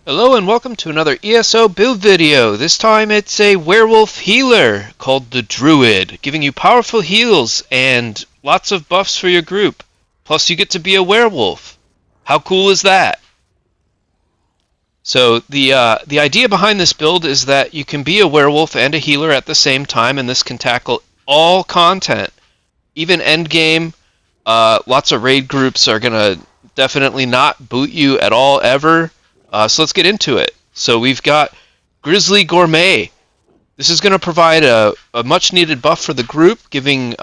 Hello and welcome to another ESO build video. This time it's a werewolf healer called the Druid, giving you powerful heals and lots of buffs for your group. Plus you get to be a werewolf. How cool is that? So the idea behind this build is that you can be a werewolf and a healer at the same time, and this can tackle all content, even endgame. Lots of raid groups are gonna definitely not boot you at all ever. So let's get into it. So we've got Grizzly Gourmet. This is going to provide a much needed buff for the group, giving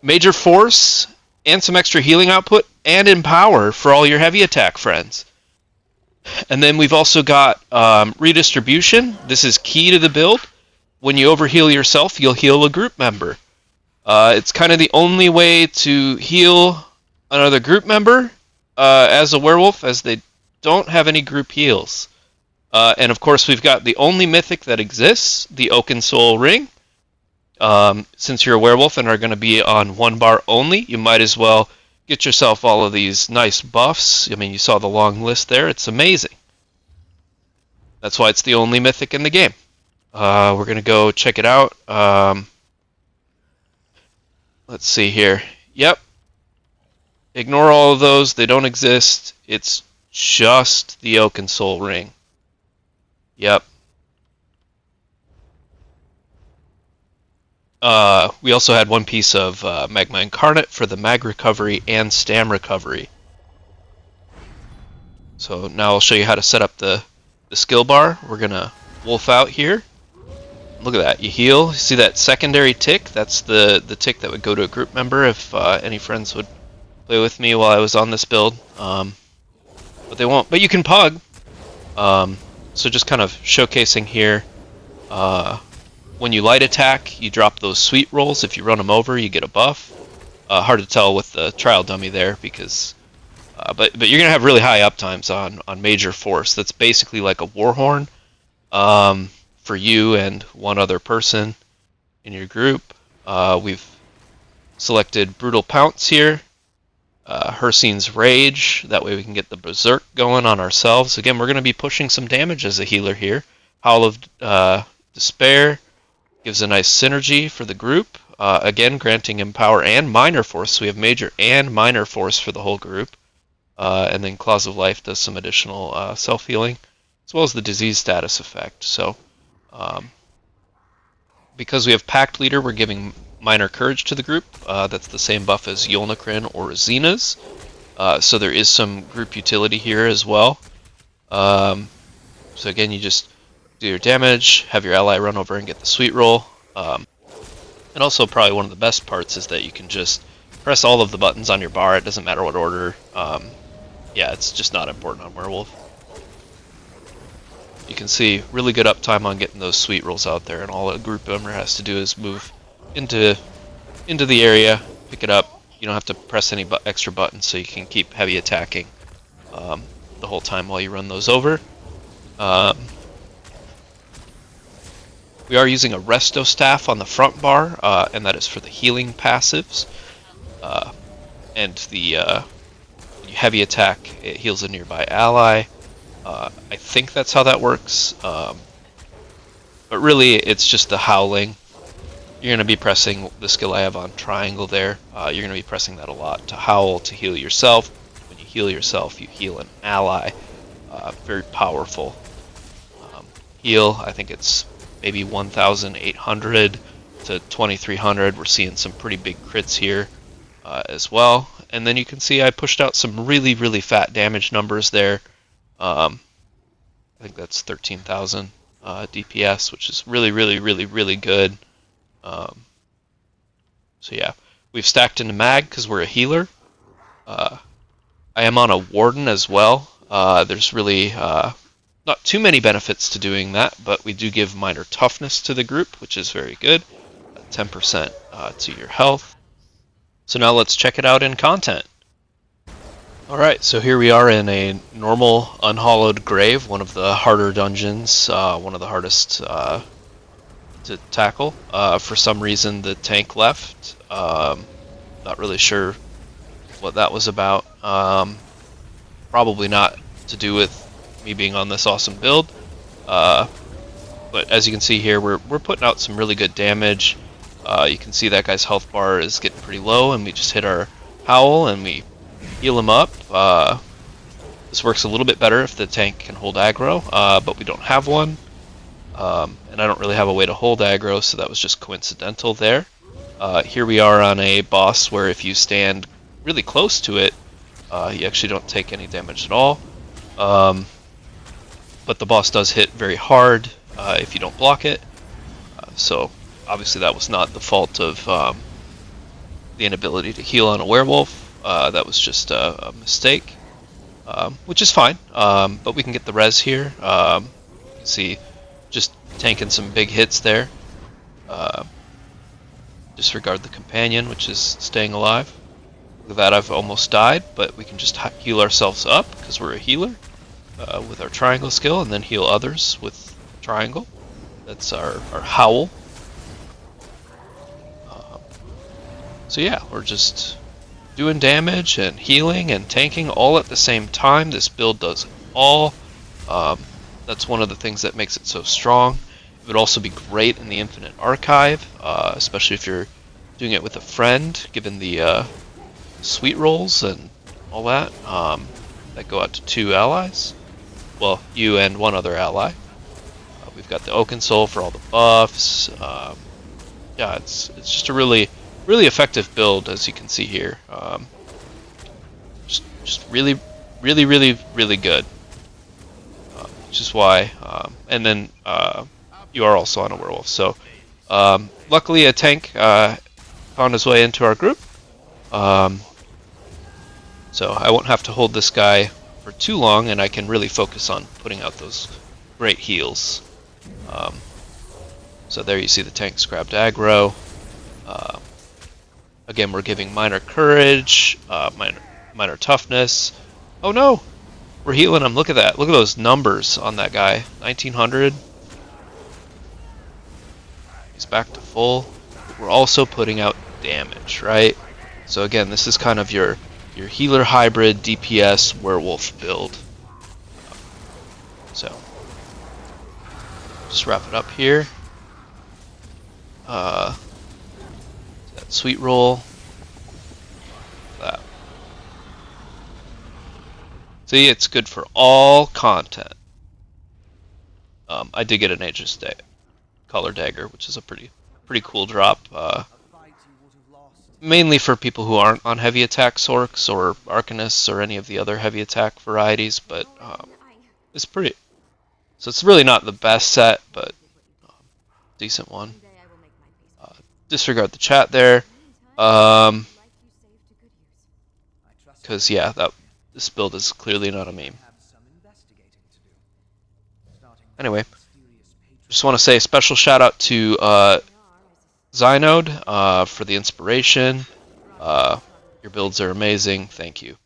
major force and some extra healing output and empower for all your heavy attack friends. And then we've also got redistribution. This is key to the build. When you overheal yourself, you'll heal a group member. It's kind of the only way to heal another group member as a werewolf, as they don't have any group heals. And of course we've got the only mythic that exists, the Oaken Soul Ring. Since you're a werewolf and are going to be on one bar only, you might as well get yourself all of these nice buffs. I mean, you saw the long list there. It's amazing. That's why it's the only mythic in the game. We're going to go check it out. Let's see here. Yep. Ignore all of those. They don't exist. It's just the Oaken Soul Ring. Yep. We also had one piece of Magma Incarnate for the mag recovery and stam recovery. So now I'll show you how to set up the skill bar. We're going to wolf out here. Look at that. You heal. See that secondary tick? That's the tick that would go to a group member if any friends would play with me while I was on this build, but they won't. But you can pug. So just kind of showcasing here. When you light attack, you drop those sweet rolls. If you run them over, you get a buff. Hard to tell with the trial dummy there because, but you're gonna have really high uptimes on major force. That's basically like a war horn for you and one other person in your group. We've selected Brutal Pounce here. Hircine's Rage, that way we can get the Berserk going on ourselves. Again, we're going to be pushing some damage as a healer here. Howl of Despair gives a nice synergy for the group. Again, granting Empower and Minor Force, so we have Major and Minor Force for the whole group. And then Claws of Life does some additional self-healing, as well as the Disease Status effect. So, because we have Pact Leader, we're giving Minor Courage to the group. That's the same buff as Yolnahkrin or Xena's. So there is some group utility here as well. So again, you just do your damage, have your ally run over and get the sweet roll. And also probably one of the best parts is that you can just press all of the buttons on your bar. It doesn't matter what order. Yeah, it's just not important on Werewolf. You can see really good uptime on getting those sweet rolls out there, and all a group member has to do is move into the area, pick it up. You don't have to press any extra buttons, so you can keep heavy attacking the whole time while you run those over. We are using a Resto Staff on the front bar, and that is for the healing passives. And the when you heavy attack, it heals a nearby ally. I think that's how that works, but really it's just the howling. You're going to be pressing the skill I have on triangle there. You're going to be pressing that a lot to howl, to heal yourself. When you heal yourself, you heal an ally. Very powerful heal. I think it's maybe 1,800 to 2,300. We're seeing some pretty big crits here as well. And then you can see I pushed out some really, really fat damage numbers there. I think that's 13,000 DPS, which is really, really, really, really good. So yeah, we've stacked into mag because we're a healer. I am on a warden as well. There's really not too many benefits to doing that, but we do give minor toughness to the group, which is very good. 10% to your health. So now let's check it out in content. Alright, so here we are in a normal unhollowed grave, one of the harder dungeons, one of the hardest to tackle. For some reason the tank left. Not really sure what that was about. Probably not to do with me being on this awesome build. But as you can see here, we're putting out some really good damage. You can see that guy's health bar is getting pretty low, and we just hit our Howl and we heal him up. This works a little bit better if the tank can hold aggro, but we don't have one. And I don't really have a way to hold aggro, so that was just coincidental there. Here we are on a boss where if you stand really close to it, you actually don't take any damage at all. But the boss does hit very hard if you don't block it. So obviously that was not the fault of the inability to heal on a werewolf. That was just a mistake, which is fine. But we can get the res here. You can see just tanking some big hits there. Disregard the companion, which is staying alive. Look at that, I've almost died, but we can just heal ourselves up because we're a healer with our triangle skill, and then heal others with triangle. That's our Howl. So yeah, we're just doing damage and healing and tanking all at the same time. This build does it all. That's one of the things that makes it so strong. It would also be great in the Infinite Archive, especially if you're doing it with a friend, given the sweet rolls and all that that go out to 2 allies. Well, you and one other ally. We've got the Oaken Soul for all the buffs. Yeah, it's just a really effective build, as you can see here. Just really good. Which is why, and then you are also on a werewolf. So luckily a tank found his way into our group. So I won't have to hold this guy for too long, and I can really focus on putting out those great heals. So there you see the tanks grabbed aggro. Again, we're giving minor courage, minor toughness. Oh no! We're healing him. Look at that. Look at those numbers on that guy. 1900. He's back to full. We're also putting out damage, right? So again, this is kind of your healer hybrid DPS werewolf build. So just wrap it up here. That sweet roll. That. See, it's good for all content. I did get an Aegis Collar Dagger, which is a pretty cool drop. Mainly for people who aren't on heavy attack Sorks or Arcanists or any of the other heavy attack varieties, but it's pretty. So it's really not the best set, but decent one. Disregard the chat there, because yeah, this build is clearly not a meme. Anyway, just want to say a special shout out to Zynode for the inspiration. Your builds are amazing. Thank you.